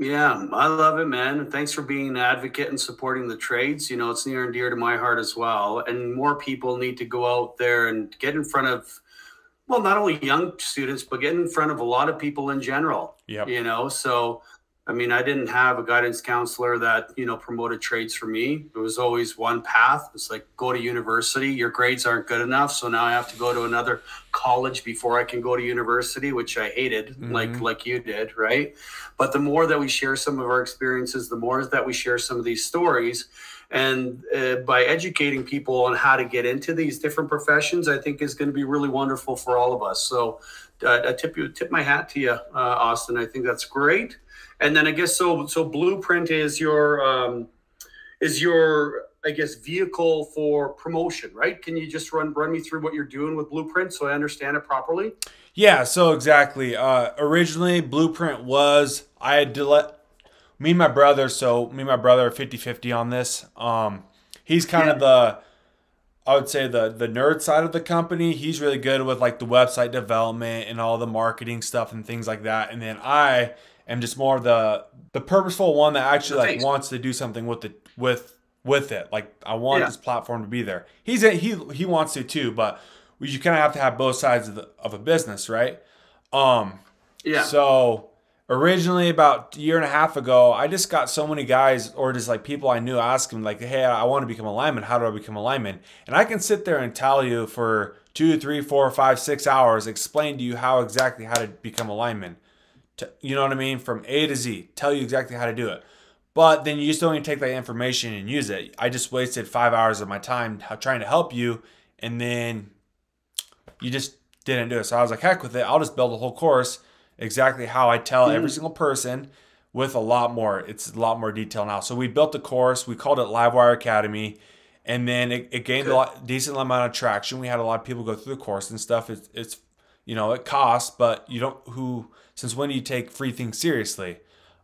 Yeah, I love it, man. And thanks for being an advocate and supporting the trades. It's near and dear to my heart as well. And more people need to go out there and get in front of, well, not only young students, but get in front of a lot of people in general, Yep. So I mean, I didn't have a guidance counselor that, promoted trades for me. It was always one path. It's like, go to university. Your grades aren't good enough, so now I have to go to another college before I can go to university, which I hated, like Mm-hmm. like you did, right? But the more that we share some of our experiences, the more that we share some of these stories, and by educating people on how to get into these different professions, I think is going to be really wonderful for all of us. So I tip my hat to you, Austin. I think that's great. And then I guess so Blueprint is your I guess vehicle for promotion, right? Can you just run me through what you're doing with Blueprint so I understand it properly? Yeah, so exactly. Originally, Blueprint was, I had to let me and my brother, so me and my brother are 50-50 on this. He's kind Yeah. of the, I would say the nerd side of the company. He's really good with like the website development and all the marketing stuff and things like that. And then I am just more the purposeful one that actually The like face. wants to do something with it with it. Like I want Yeah. this platform to be there. He wants to too, but you kind of have to have both sides of a business, right? Um, Yeah. so originally about a year and a half ago, I just got so many guys or just like people I knew asking like, "Hey, I want to become a lineman. How do I become a lineman?" And I can sit there and tell you for 2, 3, 4, 5, 6 hours, explain to you how to become a lineman. You know what I mean? From A to Z, tell you exactly how to do it. But then you just don't even take that information and use it. I just wasted 5 hours of my time trying to help you, and then you just didn't do it. So I was like, heck with it. I'll just build a whole course exactly how I tell every Mhm. single person with a lot more. It's a lot more detail now. So we built the course. We called it Livewire Academy. And then it gained a Good. decent amount of traction. We had a lot of people go through the course and stuff. It's it costs, but you don't since when do you take free things seriously?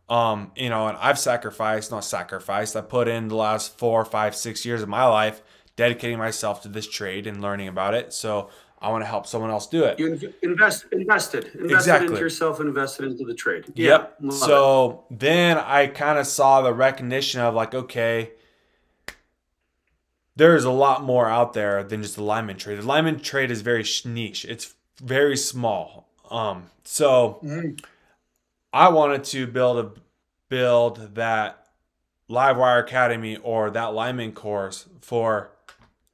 And I've not sacrificed. I put in the last 4, 5, 6 years of my life dedicating myself to this trade and learning about it. So I want to help someone else do it. You invested into Exactly. yourself, invested into the trade. Yeah, Yep. love it. So then I kind of saw the recognition of like, okay, there's a lot more out there than just the lineman trade. The lineman trade is very niche. It's very small. So Mhm. I wanted to build that Livewire Academy or that lineman course for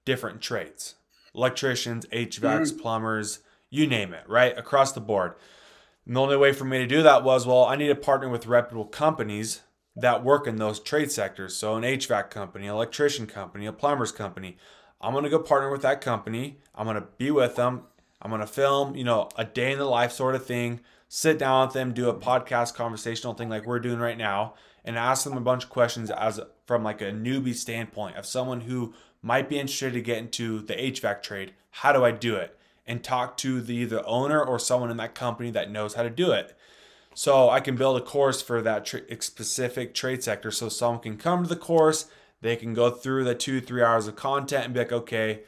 different trades. Electricians, HVACs, Mhm. plumbers, you name it, right? Across the board. And the only way for me to do that was, well, I need to partner with reputable companies that work in those trade sectors. So an HVAC company, an electrician company, a plumber's company. I'm going to go partner with that company. I'm going to be with them. I'm going to film, a day in the life sort of thing, sit down with them, do a podcast conversational thing like we're doing right now, and ask them a bunch of questions as from like a newbie standpoint of someone who might be interested to get into the HVAC trade. How do I do it? And talk to the owner or someone in that company that knows how to do it. So I can build a course for that specific trade sector. So someone can come to the course, they can go through the 2, 3 hours of content and be like, okay,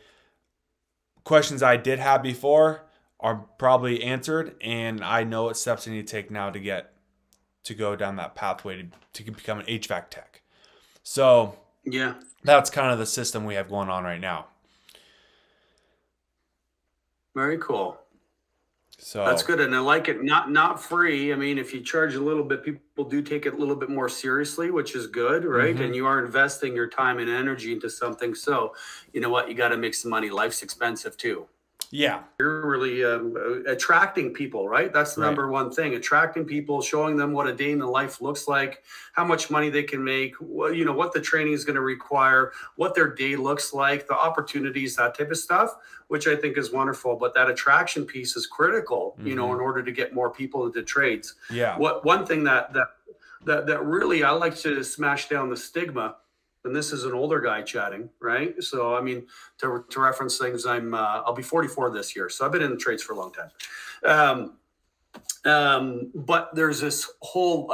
questions I did have before are probably answered, and I know what steps I need to take now to go down that pathway to become an HVAC tech. So Yeah. that's kind of the system we have going on right now. Very cool. That's So good, and I like it. Not free. I mean, if you charge a little bit, people do take it a little bit more seriously, which is good, right? And mm-hmm. you are investing your time and energy into something. So, you know what? You got to make some money. Life's expensive too. Yeah, You're really attracting people, right? That's the right. number one thing. Attracting people, showing them what a day in the life looks like, how much money they can make, what the training is going to require, what their day looks like, the opportunities, that type of stuff, which I think is wonderful. But that attraction piece is critical, Mm-hmm. in order to get more people into trades. Yeah. What one thing that really I like to smash down the stigma, and this is an older guy chatting, right? So I mean, to reference things, I'll be 44 this year, so I've been in the trades for a long time. But there's this whole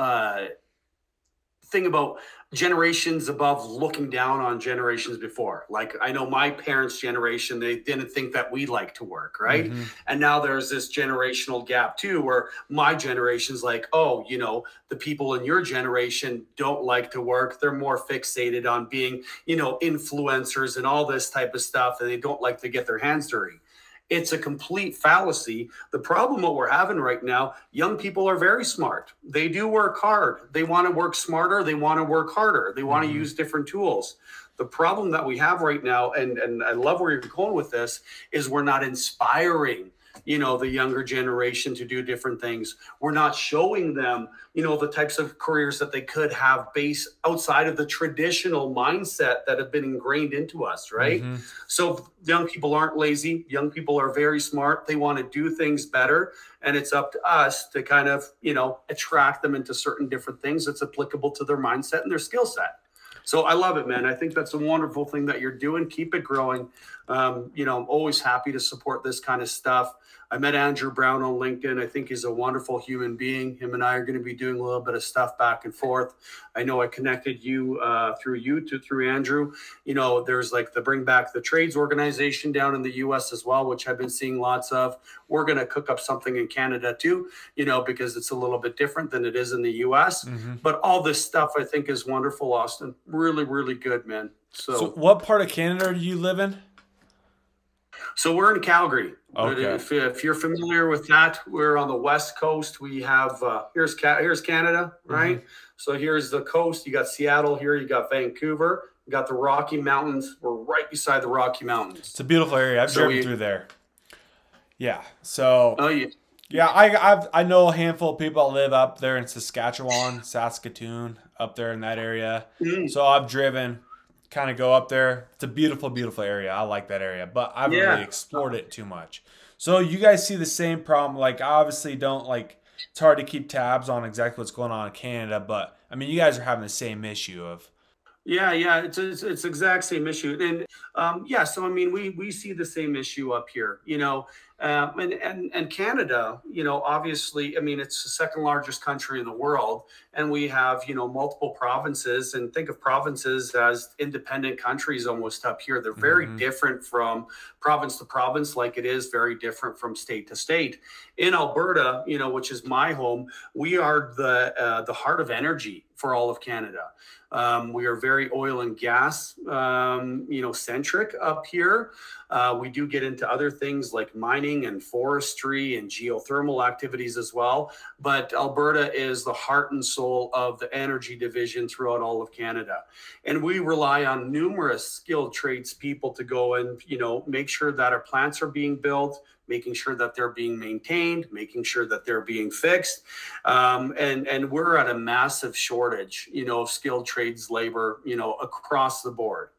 thing about generations above looking down on generations before. Like, I know my parents' generation, they didn't think that we like to work, right? Mm-hmm. And now there's this generational gap too, where my generation's like, oh, you know, the people in your generation don't like to work. They're more fixated on being, you know, influencers and all this type of stuff, and they don't like to get their hands dirty. It's a complete fallacy. The problem what we're having right now, young people are very smart. They do work hard. They want to work smarter. They want to work harder. They want to use different tools. The problem that we have right now, and I love where you're going with this, is we're not inspiring, you know, the younger generation to do different things. We're not showing them, you know, the types of careers that they could have based outside of the traditional mindset that have been ingrained into us, right? Mm-hmm. So young people aren't lazy. Young people are very smart. They want to do things better. And it's up to us to kind of, you know, attract them into certain different things that's applicable to their mindset and their skill set. So I love it, man. I think that's a wonderful thing that you're doing. Keep it growing. You know, I'm always happy to support this kind of stuff. I met Andrew Brown on LinkedIn. I think he's a wonderful human being. Him and I are going to be doing a little bit of stuff back and forth. I know I connected you through Andrew. You know, there's like the Bring Back the Trades organization down in the US as well, which I've been seeing lots of. We're going to cook up something in Canada too, you know, because it's a little bit different than it is in the US. Mm-hmm. But all this stuff I think is wonderful, Austin. Really, really good, man. So what part of Canada do you live in? So we're in Calgary. Okay. If you're familiar with that, we're on the west coast. We have here's Canada, right? Mm-hmm. So here's the coast. You got Seattle here. You got Vancouver. You got the Rocky Mountains. We're right beside the Rocky Mountains. It's a beautiful area. I've driven through there. Yeah. So. Oh yeah. Yeah, I know a handful of people that live up there in Saskatchewan, Saskatoon, up there in that area. Mm. So I've driven. Kind of go up there. It's a beautiful, beautiful area. I like that area, but I haven't really explored it too much. So you guys see the same problem. Like, I obviously don't like. It's hard to keep tabs on exactly what's going on in Canada, but I mean, you guys are having the same issue of. Yeah, it's exact same issue, and so I mean, we see the same issue up here, you know, and Canada, you know, obviously, I mean, it's the second largest country in the world, and we have, you know, multiple provinces, and think of provinces as independent countries almost up here. They're very different from province to province, like it is very different from state to state. In Alberta, you know, which is my home, we are the heart of energy for all of Canada. We are very oil and gas, you know, centric up here. We do get into other things like mining and forestry and geothermal activities as well. But Alberta is the heart and soul of the energy division throughout all of Canada. And we rely on numerous skilled tradespeople to go and, you know, make sure that our plants are being built, making sure that they're being maintained, making sure that they're being fixed. And we're at a massive shortage, you know, of skilled trades labor, you know, across the board.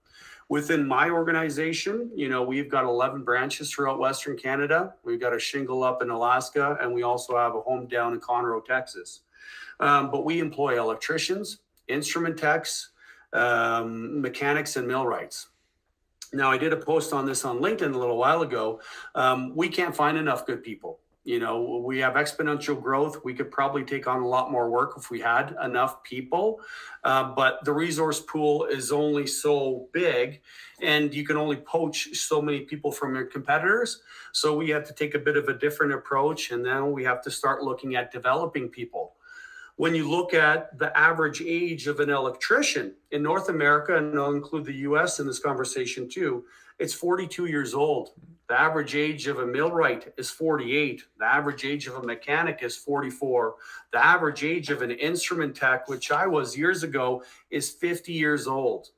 Within my organization, you know, we've got 11 branches throughout Western Canada. We've got a shingle up in Alaska, and we also have a home down in Conroe, Texas. But we employ electricians, instrument techs, mechanics, and millwrights. Now, I did a post on this on LinkedIn a little while ago. We can't find enough good people. You know, we have exponential growth. We could probably take on a lot more work if we had enough people. But the resource pool is only so big, and you can only poach so many people from your competitors. So we have to take a bit of a different approach, and then we have to start looking at developing people. When you look at the average age of an electrician in North America, and I'll include the US in this conversation too, it's 42 years old. The average age of a millwright is 48. The average age of a mechanic is 44. The average age of an instrument tech, which I was years ago, is 50 years old.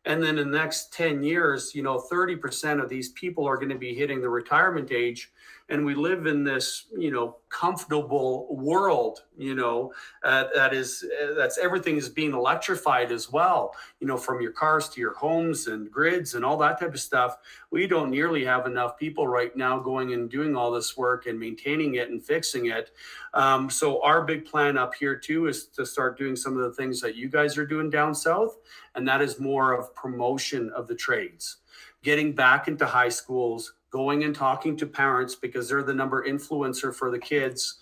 And then in the next 10 years, you know, 30% of these people are going to be hitting the retirement age. And we live in this, you know, comfortable world, you know, that's everything is being electrified as well, you know, from your cars to your homes and grids and all that type of stuff. We don't nearly have enough people right now going and doing all this work and maintaining it and fixing it. So our big plan up here too is to start doing some of the things that you guys are doing down south. And that is more of promotion of the trades, getting back into high schools, going and talking to parents because they're the number influencer for the kids,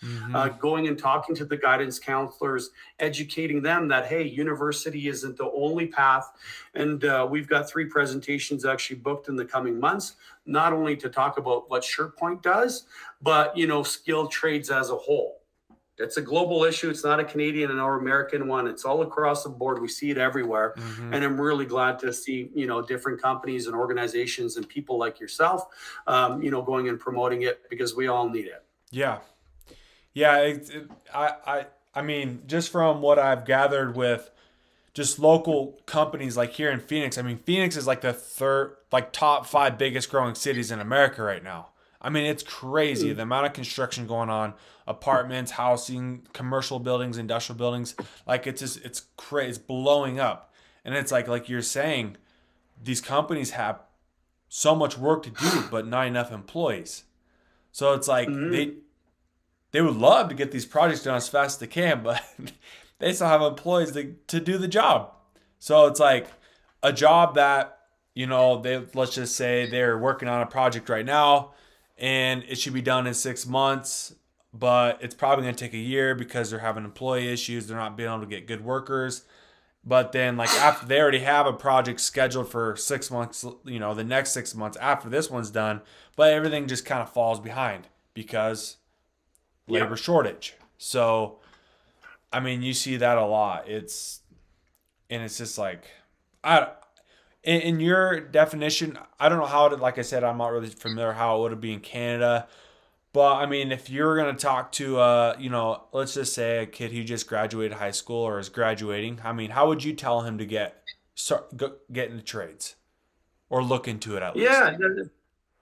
going and talking to the guidance counselors, educating them that, hey, university isn't the only path. And we've got 3 presentations actually booked in the coming months, not only to talk about what Surepoint does, but, skilled trades as a whole. It's a global issue. It's not a Canadian and or American one. It's all across the board. We see it everywhere. And I'm really glad to see, different companies and organizations and people like yourself, going and promoting it, because we all need it. Yeah. Yeah. I mean, just from what I've gathered with just local companies like here in Phoenix, I mean, Phoenix is like the top 5 biggest growing cities in America right now. I mean, it's crazy the amount of construction going on, apartments, housing, commercial buildings, industrial buildings. Like it's crazy, it's blowing up. And it's like you're saying, these companies have so much work to do, but not enough employees. So it's like they would love to get these projects done as fast as they can, but they still have employees to do the job. So it's like a job that, let's just say they're working on a project right now, and it should be done in 6 months, but it's probably going to take a year because they're having employee issues. They're not being able to get good workers. But then, after they already have a project scheduled for 6 months, the next 6 months after this one's done, but everything just kind of falls behind because labor shortage. So, I mean, you see that a lot. It's just like, in your definition, I don't know how to, like I said, I'm not really familiar how it would be in Canada. But, I mean, if you're going to talk to, let's just say a kid who just graduated high school or is graduating, I mean, how would you tell him to get into trades or look into it at least? Yeah.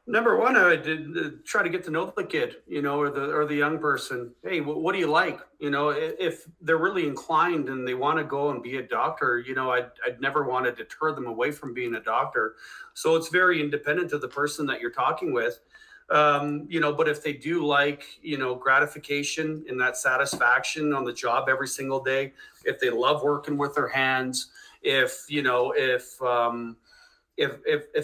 Number one, I would try to get to know the kid, or the young person. Hey, what do you like? If they're really inclined and they want to go and be a doctor, I'd never want to deter them away from being a doctor. So it's very independent of the person that you're talking with. But if they do like, gratification and that satisfaction on the job every single day, if they love working with their hands, if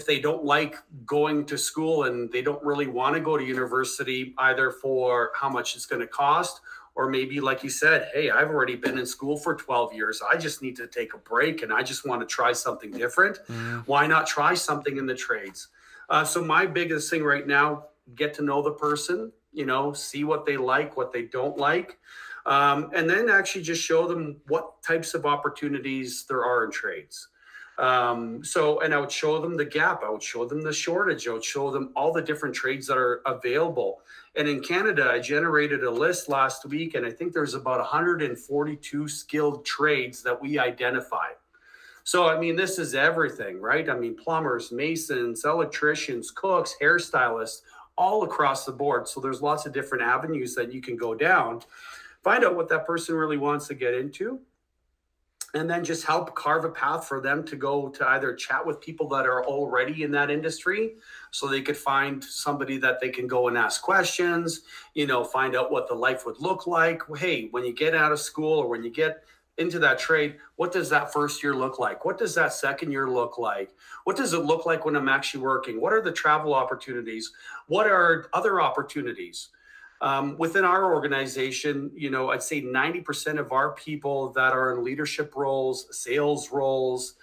they don't like going to school and they don't really want to go to university, either for how much it's going to cost, or maybe, like you said, hey, I've already been in school for 12 years. I just need to take a break and I just want to try something different. Why not try something in the trades? So my biggest thing right now, get to know the person, see what they like, what they don't like. And then actually just show them what types of opportunities there are in trades. And I would show them the gap. I would show them the shortage. I would show them all the different trades that are available. And in Canada, I generated a list last week, and I think there's about 142 skilled trades that we identified. So, I mean, this is everything, right? I mean, plumbers, masons, electricians, cooks, hairstylists, all across the board. So there's lots of different avenues that you can go down, find out what that person really wants to get into, and then just help carve a path for them to go to either chat with people that are already in that industry so they could find somebody that they can go and ask questions, find out what the life would look like. Hey, when you get out of school or when you get into that trade, what does that first year look like? What does that second year look like? What does it look like when I'm actually working? What are the travel opportunities? What are other opportunities? Within our organization, I'd say 90% of our people that are in leadership roles, sales roles,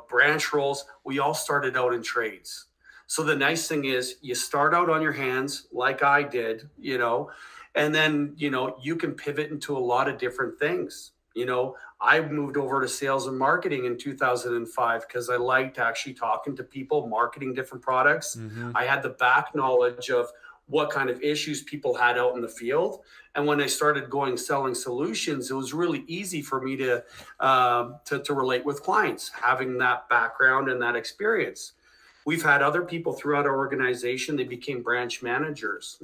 branch roles, we all started out in trades. So the nice thing is you start out on your hands like I did, and then, you can pivot into a lot of different things. I moved over to sales and marketing in 2005 because I liked actually talking to people, marketing different products. I had the back knowledge of what kind of issues people had out in the field. And when I started selling solutions, it was really easy for me to relate with clients, having that background and that experience. We've had other people throughout our organization, they became branch managers,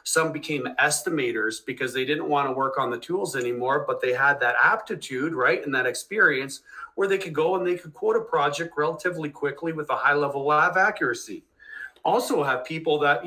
some became estimators because they didn't want to work on the tools anymore, but they had that aptitude, right? And that experience where they could go and they could quote a project relatively quickly with a high level of accuracy. Also have people that,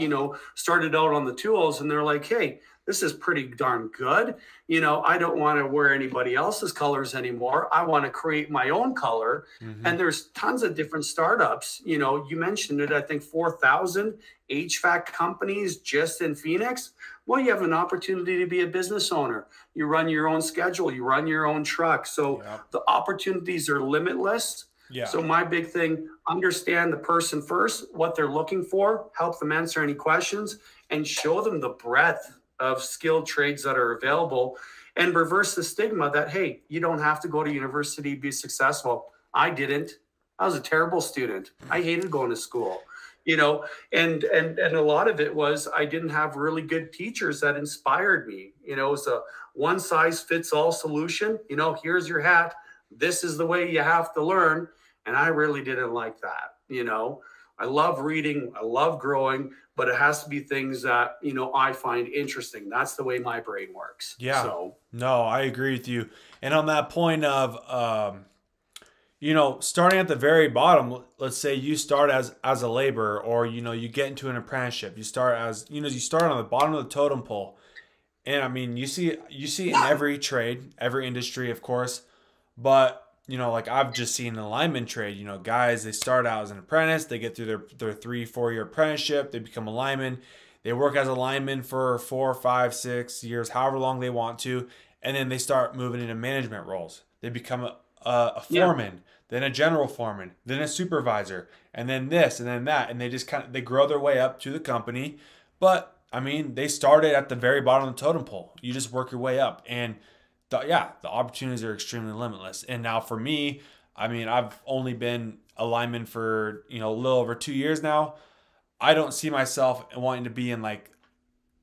started out on the tools and they're like, hey, this is pretty darn good. I don't want to wear anybody else's colors anymore. I want to create my own color. Mm-hmm. And there's tons of different startups. You mentioned it, I think 4,000 HVAC companies just in Phoenix. Well, you have an opportunity to be a business owner. You run your own schedule, you run your own truck. So the opportunities are limitless. Yeah. So my big thing, understand the person first, what they're looking for, help them answer any questions, and show them the breadth of skilled trades that are available, and reverse the stigma that, hey, you don't have to go to university to be successful. I didn't. I was a terrible student. I hated going to school. And a lot of it was I didn't have really good teachers that inspired me. It was a one size fits all solution. Here's your hat. This is the way you have to learn. And I really didn't like that. I love reading. I love growing, but it has to be things that, I find interesting. That's the way my brain works. Yeah. So, no, I agree with you. And on that point of, starting at the very bottom, let's say you start as a laborer, or, you get into an apprenticeship, you start you start on the bottom of the totem pole. And I mean, you see in every trade, every industry, of course, but like I've just seen in the lineman trade, guys, they start out as an apprentice, they get through their 3-4 year apprenticeship, they become a lineman, they work as a lineman for 4, 5, 6 years, however long they want to, and then they start moving into management roles. They become a foreman, then a general foreman, then a supervisor, and then this, and then that, and they just they grow their way up to the company. But I mean, they started at the very bottom of the totem pole. You just work your way up, and the opportunities are extremely limitless. And now for me, I mean, I've only been a lineman for, a little over 2 years now. I don't see myself wanting to be in like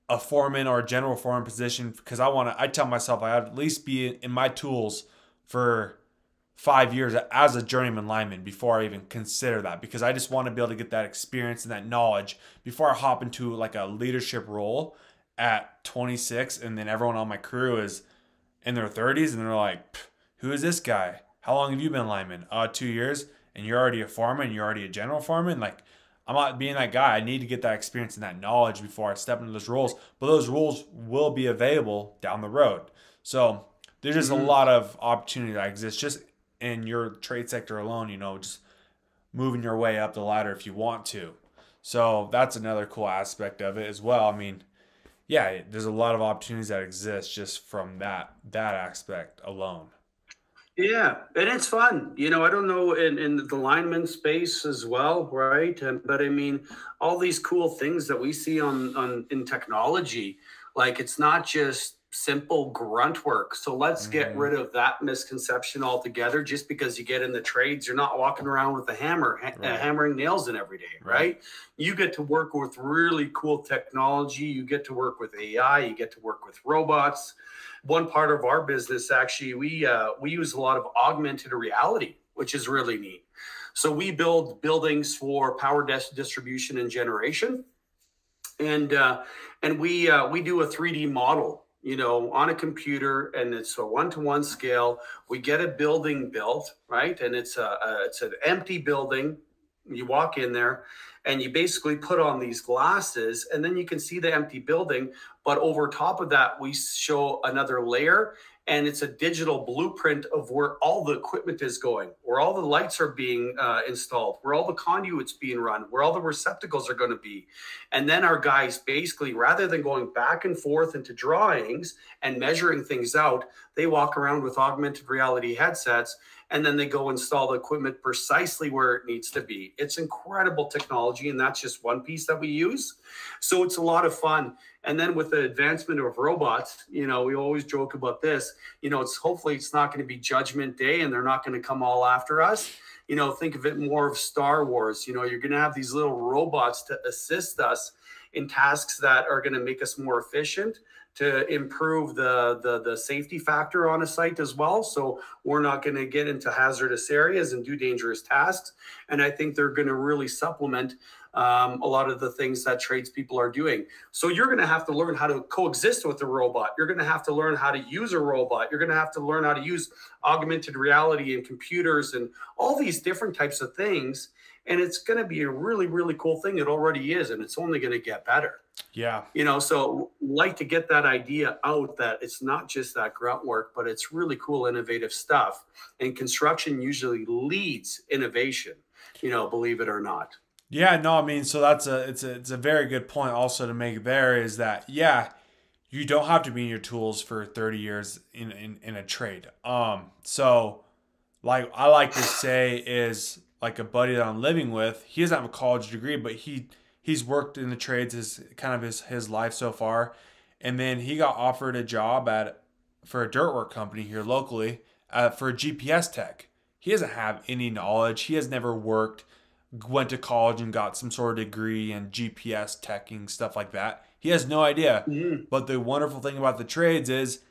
a foreman or a general foreman position, because I tell myself I have at least be in my tools for 5 years as a journeyman lineman before I even consider that, because I just want to be able to get that experience and that knowledge before I hop into like a leadership role at 26, and then everyone on my crew is in their 30s, and they're like, who is this guy? How long have you been a lineman? 2 years, and you're already a foreman, you're already a general foreman. Like, I'm not being that guy. I need to get that experience and that knowledge before I step into those roles. But those roles will be available down the road. So there's just a lot of opportunity that exists just in your trade sector alone, just moving your way up the ladder if you want to. So that's another cool aspect of it as well. I mean, yeah, there's a lot of opportunities that exist just from that aspect alone. Yeah, and it's fun. I don't know in the lineman space as well, right? But I mean, all these cool things that we see in technology, like it's not just simple grunt work. So let's get rid of that misconception altogether. Just because you get in the trades, you're not walking around with a hammer, hammering nails in every day, right? You get to work with really cool technology. You get to work with AI. You get to work with robots. One part of our business, actually, we use a lot of augmented reality, which is really neat. So we build buildings for power distribution and generation, and we do a 3D model, on a computer, and it's a 1-to-1 scale. We get a building built, right? And it's an empty building. You walk in there and you basically put on these glasses, and then you can see the empty building. But over top of that, we show another layer, and it's a digital blueprint of where all the equipment is going, where all the lights are being installed, where all the conduits being run, where all the receptacles are going to be. And then our guys basically, rather than going back and forth into drawings and measuring things out, they walk around with augmented reality headsets, and then they go install the equipment precisely where it needs to be. It's incredible technology, and that's just one piece that we use. So it's a lot of fun. And then with the advancement of robots, we always joke about this, hopefully it's not going to be Judgment Day and they're not going to come all after us. Think of it more of Star Wars. You're going to have these little robots to assist us in tasks that are going to make us more efficient, to improve the safety factor on a site as well. So we're not going to get into hazardous areas and do dangerous tasks. And I think they're going to really supplement a lot of the things that tradespeople are doing. So you're going to have to learn how to coexist with a robot. You're going to have to learn how to use a robot. You're going to have to learn how to use augmented reality and computers and all these different types of things. And it's going to be a really, really cool thing. It already is, and it's only going to get better. Yeah. So like to get that idea out that it's not just that grunt work, but it's really cool, innovative stuff. And construction usually leads innovation, believe it or not. Yeah, no, I mean, so it's a very good point also to make there is that, yeah, you don't have to be in your tools for 30 years in a trade. So like I like to say is like a buddy that I'm living with, he doesn't have a college degree, but he's worked in the trades his life so far. And then he got offered a job for a dirt work company here locally for a GPS tech. He doesn't have any knowledge. He has never worked, went to college and got some sort of degree in GPS teching, stuff like that. He has no idea. Mm-hmm. But the wonderful thing about the trades is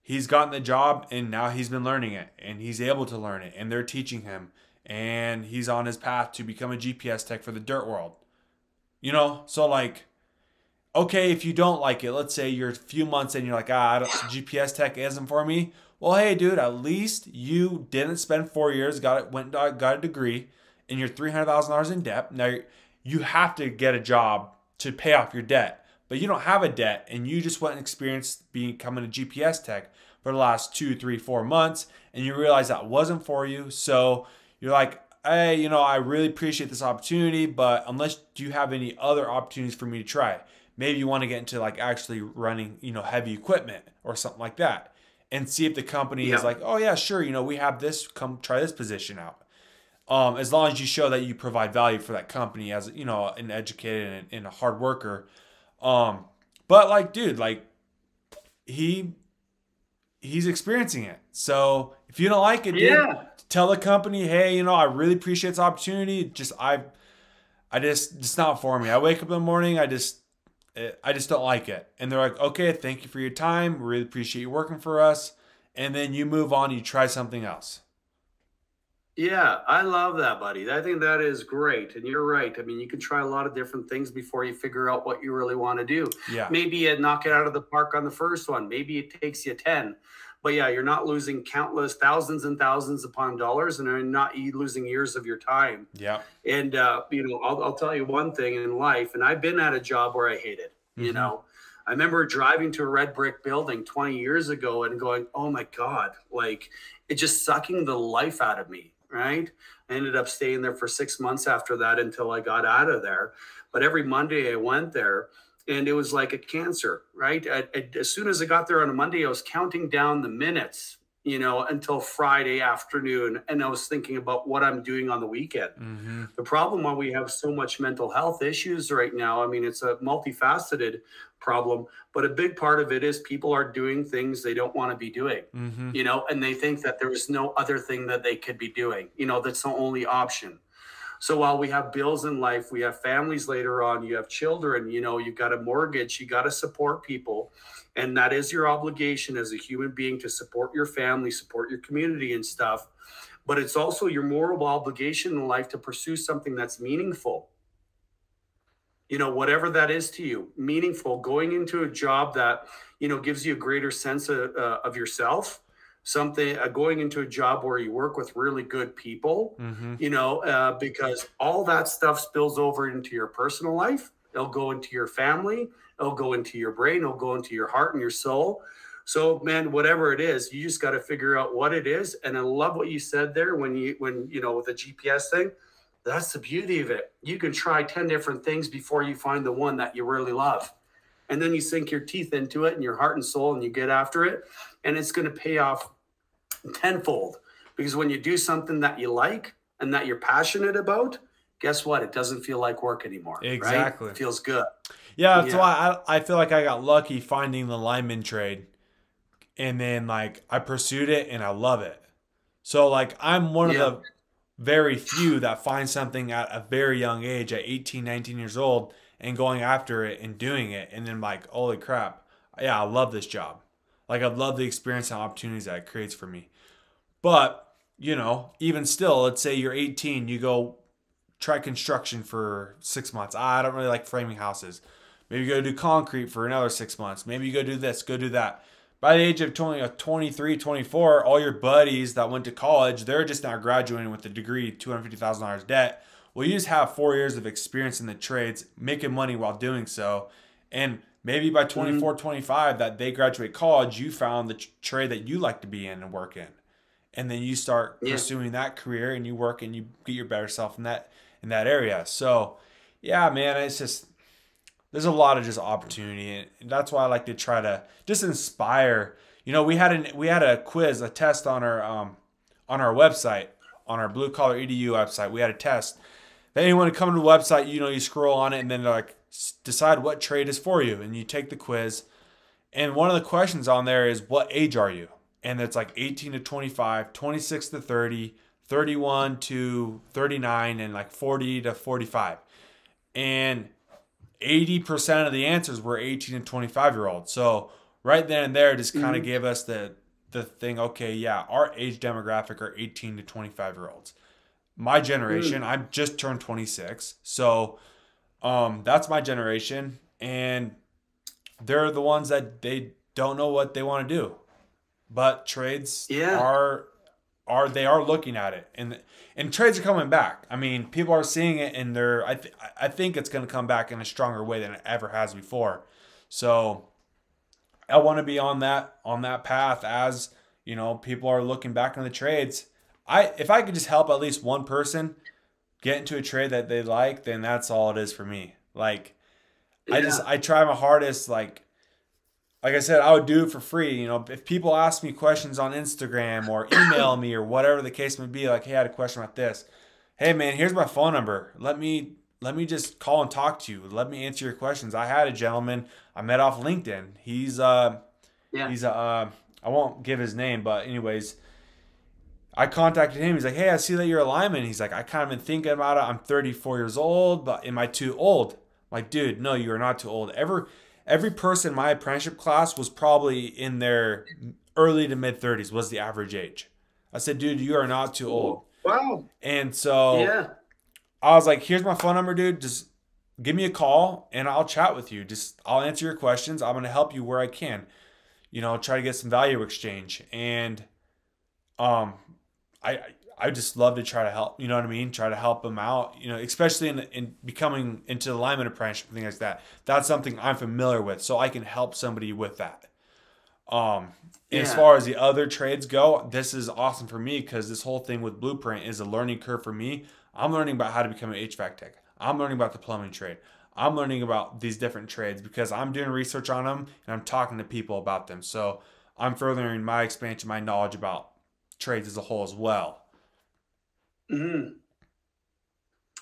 he's gotten the job and now he's been learning it and he's able to learn it and they're teaching him and he's on his path to become a GPS tech for the dirt world. So like, okay, if you don't like it, let's say you're a few months in, you're like, GPS tech isn't for me. Well, hey, dude, at least you didn't spend 4 years, got a degree, and you're $300,000 in debt. Now you have to get a job to pay off your debt, but you don't have a debt, and you just went and experienced becoming a GPS tech for the last 2, 3, 4 months, and you realize that wasn't for you. So you're like, hey, I really appreciate this opportunity, but unless you have any other opportunities for me to try, maybe you want to get into like actually running, heavy equipment or something like that, and see if the company is like, oh yeah, sure, we have this, come try this position out. As long as you show that you provide value for that company as an educated and a hard worker. But like, dude, like he's experiencing it. So if you don't like it, dude, tell the company, hey, I really appreciate this opportunity. Just it's not for me. I wake up in the morning, I just don't like it. And they're like, okay, thank you for your time. We really appreciate you working for us. And then you move on, you try something else. Yeah, I love that, buddy. I think that is great. And you're right. I mean, you can try a lot of different things before you figure out what you really want to do. Yeah. Maybe you knock it out of the park on the first one. Maybe it takes you 10. But yeah, you're not losing countless thousands and thousands upon dollars, and you're not losing years of your time. Yeah. And, I'll tell you one thing in life, and I've been at a job where I hated, I remember driving to a red brick building 20 years ago and going, oh my God, like it just sucking the life out of me. Right. I ended up staying there for 6 months after that until I got out of there. But every Monday I went there and it was like a cancer. Right. As soon as I got there on a Monday, I was counting down the minutes, until Friday afternoon. And I was thinking about what I'm doing on the weekend. Mm-hmm. The problem when we have so much mental health issues right now, I mean, it's a multifaceted problem, but a big part of it is people are doing things they don't want to be doing, mm-hmm. And they think that there is no other thing that they could be doing, that's the only option. So while we have bills in life, we have families later on, you have children, you've got a mortgage, you got to support people. And that is your obligation as a human being to support your family, support your community and stuff. But it's also your moral obligation in life to pursue something that's meaningful. Whatever that is to you, meaningful, going into a job that, gives you a greater sense of yourself, going into a job where you work with really good people, mm-hmm. Because all that stuff spills over into your personal life. It'll go into your family. It'll go into your brain. It'll go into your heart and your soul. So, man, whatever it is, you just got to figure out what it is. And I love what you said there when with the GPS thing. That's the beauty of it. You can try 10 different things before you find the one that you really love. And then you sink your teeth into it and your heart and soul and you get after it. And it's going to pay off tenfold. Because when you do something that you like and that you're passionate about, guess what? It doesn't feel like work anymore. Exactly. Right? It feels good. Yeah, that's why I feel like I got lucky finding the lineman trade. And then like I pursued it and I love it. So like I'm one of the very few that find something at a very young age, at 18, 19 years old, and going after it and doing it. And then like, holy crap. Yeah, I love this job. Like I love the experience and opportunities that it creates for me. But, even still, let's say you're 18, you go try construction for 6 months. I don't really like framing houses. Maybe you go do concrete for another 6 months. Maybe you go do this, go do that. By the age of 23, 24, all your buddies that went to college, they're just now graduating with a degree, $250,000 debt. Well, you just have 4 years of experience in the trades, making money while doing so. And maybe by 24, 25, that they graduate college, you found the trade that you like to be in and work in. And then you start pursuing that career, and you work and you get your better self in that area. So, yeah, man, it's just, there's a lot of just opportunity, and that's why I like to try to just inspire. You know, we had a quiz, a test on our website, on our Blue Collar EDU website. We had a test that anyone would come to the website. You know, you scroll on it, and then like decide what trade is for you, and you take the quiz. And one of the questions on there is, what age are you? And it's like 18 to 25, 26 to 30, 31 to 39, and like 40 to 45. And 80% of the answers were 18 and 25-year-olds. So right then and there just kind of gave us the thing, okay, yeah, our age demographic are 18 to 25-year-olds. My generation, I just turned 26. So that's my generation. And they're the ones that they don't know what they want to do. But trades are looking at it, and trades are coming back. I mean, people are seeing it, and I think it's going to come back in a stronger way than it ever has before. So I want to be on that path, as you know, people are looking back on the trades. If I could just help at least one person get into a trade that they like, then that's all it is for me. Like I try my hardest. Like I said, I would do it for free. You know, if people ask me questions on Instagram or email me or whatever the case may be, like, hey, I had a question about this. Hey, man, here's my phone number. Let me just call and talk to you. Let me answer your questions. I had a gentleman I met off LinkedIn. He's I won't give his name, but anyways, I contacted him. He's like, hey, I see that you're a lineman. He's like, I kind of been thinking about it. I'm 34 years old, but am I too old? I'm like, dude, no, you are not too old. Every person in my apprenticeship class was probably in their early to mid 30s was the average age. I said, dude, you are not too old. Wow. And so I was like, here's my phone number, dude. Just give me a call and I'll chat with you. I'll answer your questions. I'm going to help you where I can, you know, try to get some value exchange. And I just love to try to help, you know what I mean? Try to help them out, you know, especially in becoming into the lineman apprenticeship and things like that. That's something I'm familiar with, so I can help somebody with that. As far as the other trades go, this is awesome for me because this whole thing with Blueprint is a learning curve for me. I'm learning about how to become an HVAC tech. I'm learning about the plumbing trade. I'm learning about these different trades because I'm doing research on them and I'm talking to people about them. So I'm furthering my expansion, my knowledge about trades as a whole as well.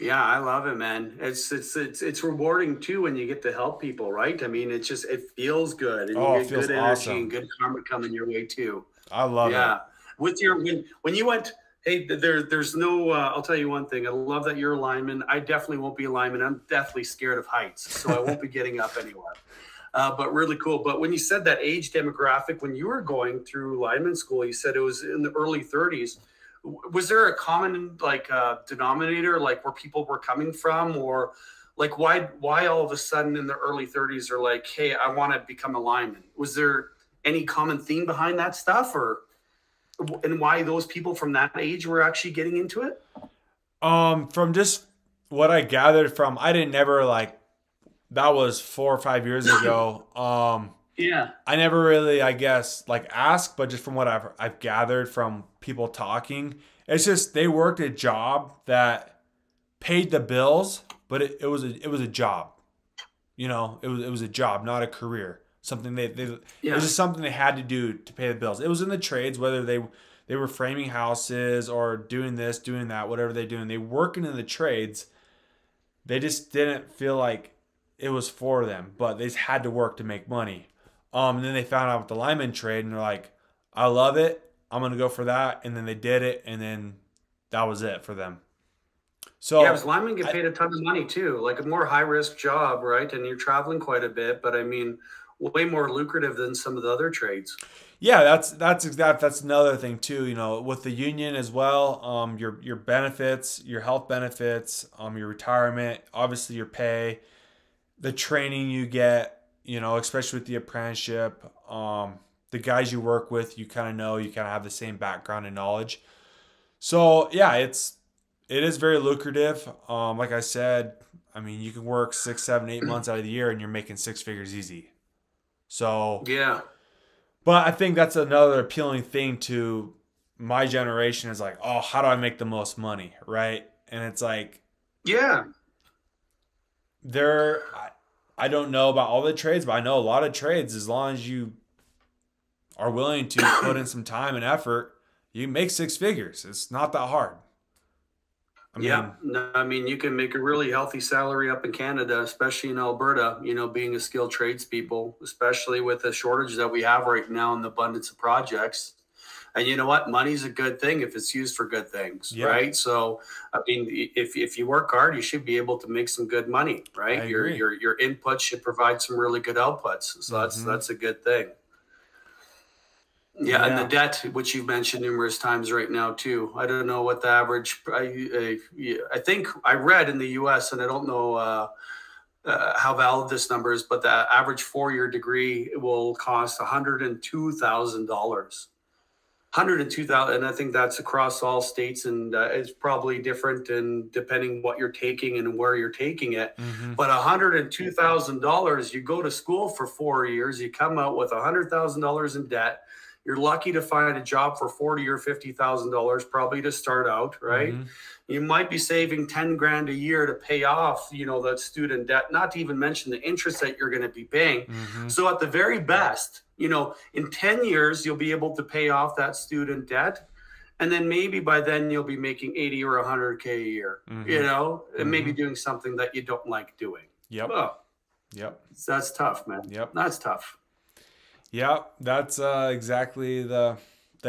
Yeah, I love it, man. It's rewarding too when you get to help people, right? I mean, it feels good, and you get good energy and good karma coming your way too. I love it. With your when you went, hey, there's no. I'll tell you one thing. I love that you're a lineman. I definitely won't be a lineman. I'm definitely scared of heights, so I won't be getting up anywhere. But really cool. But when you said that age demographic, when you were going through lineman school, you said it was in the early 30s. Was there a common denominator, like where people were coming from, or like why all of a sudden in the early 30s are like, hey, I want to become a lineman? Was there any common theme behind that stuff, and why those people from that age were actually getting into it? From just what I gathered from, I didn't never that was 4 or 5 years ago. I never really, I guess, asked, but just from what I've gathered from people talking, it's just they worked a job that paid the bills, but it was a job. You know, it was a job, not a career. Something it was just something they had to do to pay the bills. It was in the trades, whether they were framing houses or doing this, doing that, whatever they're doing. They working in the trades. They just didn't feel like it was for them, but they just had to work to make money. And then they found out with the lineman trade, and they're like, I love it. I'm going to go for that. And then they did it, and then that was it for them. So because linemen get paid a ton of money too, like a more high-risk job, right? And you're traveling quite a bit. But I mean, way more lucrative than some of the other trades. Yeah, that's another thing too. You know, with the union as well, your benefits, your health benefits, your retirement, obviously your pay, the training you get. You know, especially with the apprenticeship, the guys you work with, you kind of know, you kind of have the same background and knowledge. So yeah, it is very lucrative. Like I said, I mean, you can work 6, 7, 8 months out of the year, and you're making six figures easy. So. Yeah. But I think that's another appealing thing to my generation is like, oh, how do I make the most money, right? And it's like, Yeah. there, I don't know about all the trades, but I know a lot of trades. As long as you are willing to put in some time and effort, you can make six figures. It's not that hard. Yeah, no, I mean, you can make a really healthy salary up in Canada, especially in Alberta, being a skilled tradespeople, especially with the shortage that we have right now and the abundance of projects. And you know what? Money's a good thing if it's used for good things, Yeah. right? So, I mean, if you work hard, you should be able to make some good money, right? I agree. Your input should provide some really good outputs. So that's a good thing. Yeah, and the debt, which you've mentioned numerous times right now too. I don't know what the average. I think I read in the U.S. and I don't know how valid this number is, but the average 4-year degree will cost $102,000. 102,000, and I think that's across all states, and it's probably different and depending what you're taking and where you're taking it. But $102,000, you go to school for 4 years, you come out with $100,000 in debt. You're lucky to find a job for $40,000 or $50,000, probably to start out, right? You might be saving 10 grand a year to pay off, that student debt, not to even mention the interest that you're going to be paying. So at the very best, in 10 years, you'll be able to pay off that student debt. And then maybe by then you'll be making 80 or 100K a year, and maybe doing something that you don't like doing. Yep. Oh, Yep. That's tough, man. Yep. That's tough. Yeah, that's exactly the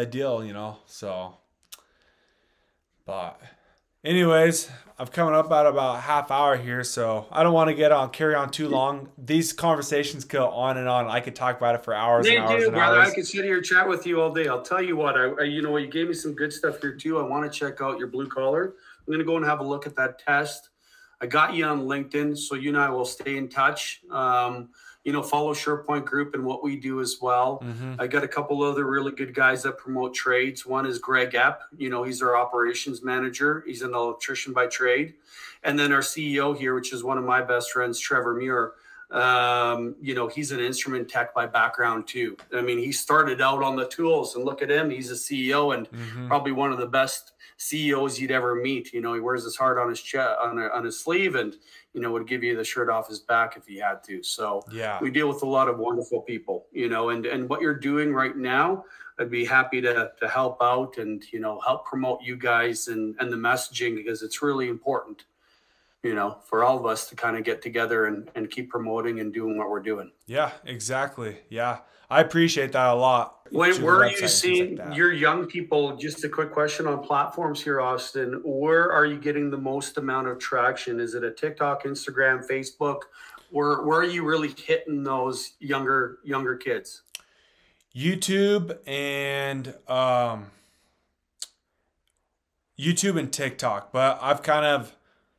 deal, So, but anyways, I've coming up at about a half hour here, so I don't want to carry on too long. These conversations go on and on. I could talk about it for hours and hours and brother. hours. I could sit here and chat with you all day. I'll tell you what, you gave me some good stuff here too. I want to check out your blue collar. I'm going to go and have a look at that test. I got you on LinkedIn, so you and I will stay in touch. Follow Surepoint Group and what we do as well. I got a couple other really good guys that promote trades. One is Greg Epp. He's our operations manager. He's an electrician by trade. And then our CEO here, which is one of my best friends, Trevor Muir. He's an instrument tech by background too. I mean, he started out on the tools, and look at him. He's a CEO and probably one of the best CEOs you'd ever meet. He wears his heart on his chest, on his sleeve, and would give you the shirt off his back if he had to. So yeah, we deal with a lot of wonderful people, and what you're doing right now, I'd be happy to help out and help promote you guys and the messaging, because it's really important, for all of us to kind of get together and keep promoting and doing what we're doing. Yeah, exactly. Yeah, I appreciate that a lot. Where are you seeing your young people? Just a quick question on platforms here, Austin. Where are you getting the most amount of traction? Is it a TikTok, Instagram, Facebook? Where are you really hitting those younger kids? YouTube and TikTok, but I've kind of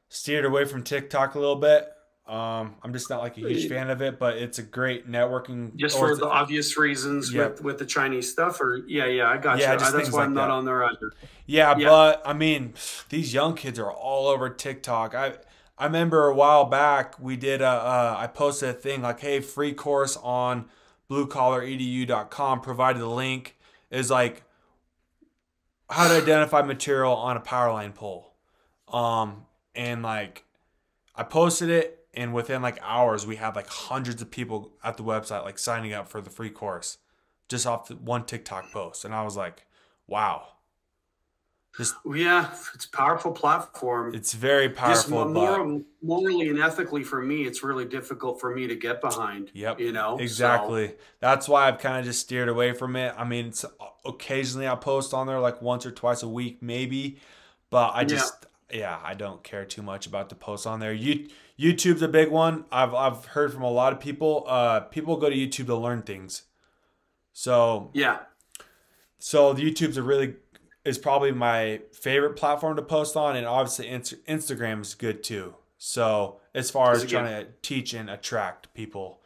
steered away from TikTok a little bit. I'm just not like a huge fan of it, but it's a great networking. Just for the obvious reasons with the Chinese stuff, or I got you. That's why I'm not on there either. Yeah, but I mean, these young kids are all over TikTok. I remember a while back we did I posted a thing like, hey, free course on bluecollaredu.com. Provided the link is like how to identify material on a power line pole. And like I posted it. And within like hours, we had like hundreds of people at the website like signing up for the free course just off one TikTok post. And I was like, wow. It's a powerful platform. It's very powerful. Just morally and ethically for me, it's really difficult for me to get behind. Yep. Exactly. So. That's why I've kind of just steered away from it. I mean, occasionally I'll post on there like once or twice a week, maybe. But yeah, I don't care too much about the posts on there. YouTube's a big one. I've heard from a lot of people. People go to YouTube to learn things. So Yeah. So the YouTube's is probably my favorite platform to post on, and obviously Instagram is good too. So as far as trying to teach and attract people,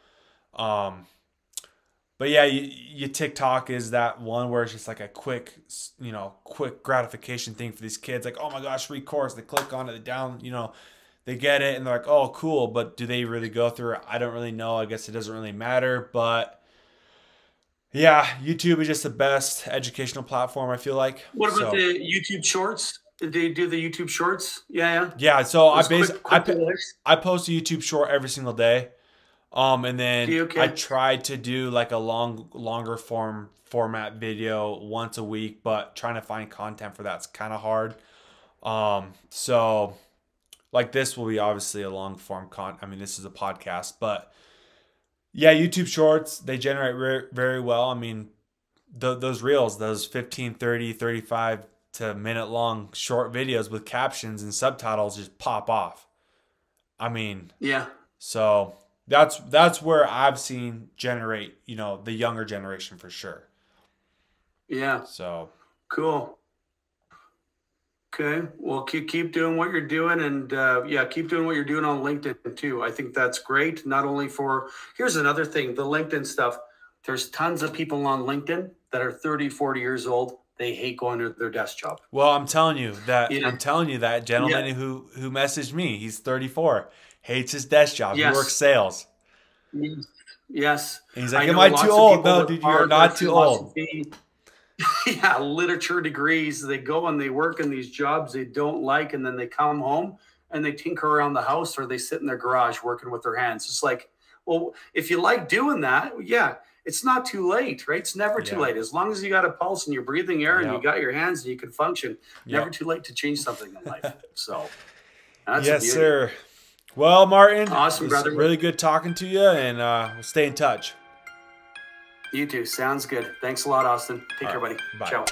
but yeah, you TikTok is that one where it's just like a quick gratification thing for these kids. Like, oh my gosh, free course. They click on it, they get it, and they're like, oh, cool. But do they really go through it? I don't really know. I guess it doesn't really matter. But yeah, YouTube is just the best educational platform, I feel like. What about the YouTube Shorts? Did they do the YouTube Shorts? Yeah. Yeah, so I post a YouTube short every single day. And then I tried to do like a longer format video once a week, but trying to find content for that's kind of hard. So like this will be obviously a long form this is a podcast, but yeah, YouTube Shorts, they generate very well. I mean, those reels, those 15, 30, 35 to minute long short videos with captions and subtitles just pop off. I mean, yeah. So that's where I've seen generate, the younger generation for sure. Yeah. So cool. Okay. Well, keep doing what you're doing, and keep doing what you're doing on LinkedIn too. I think that's great. Not only here's another thing, the LinkedIn stuff. There's tons of people on LinkedIn that are 30, 40 years old. They hate going to their desk job. Well, I'm telling you that gentleman who messaged me, he's 34, hates his desk job. Yes. He works sales. Yes. And he's like, am I too old? No, dude, you're not too old. Yeah, literature degrees. They go and they work in these jobs they don't like, and then they come home and they tinker around the house, or they sit in their garage working with their hands. It's like, well, if you like doing that, yeah, it's not too late, right? It's never too late. As long as you got a pulse and you're breathing air and you got your hands and you can function, never too late to change something in life. So that's yes, sir. Well, Martin, awesome, brother. Really good talking to you, and we'll stay in touch. You too. Sounds good. Thanks a lot, Austin. Take care, buddy. Bye. Ciao.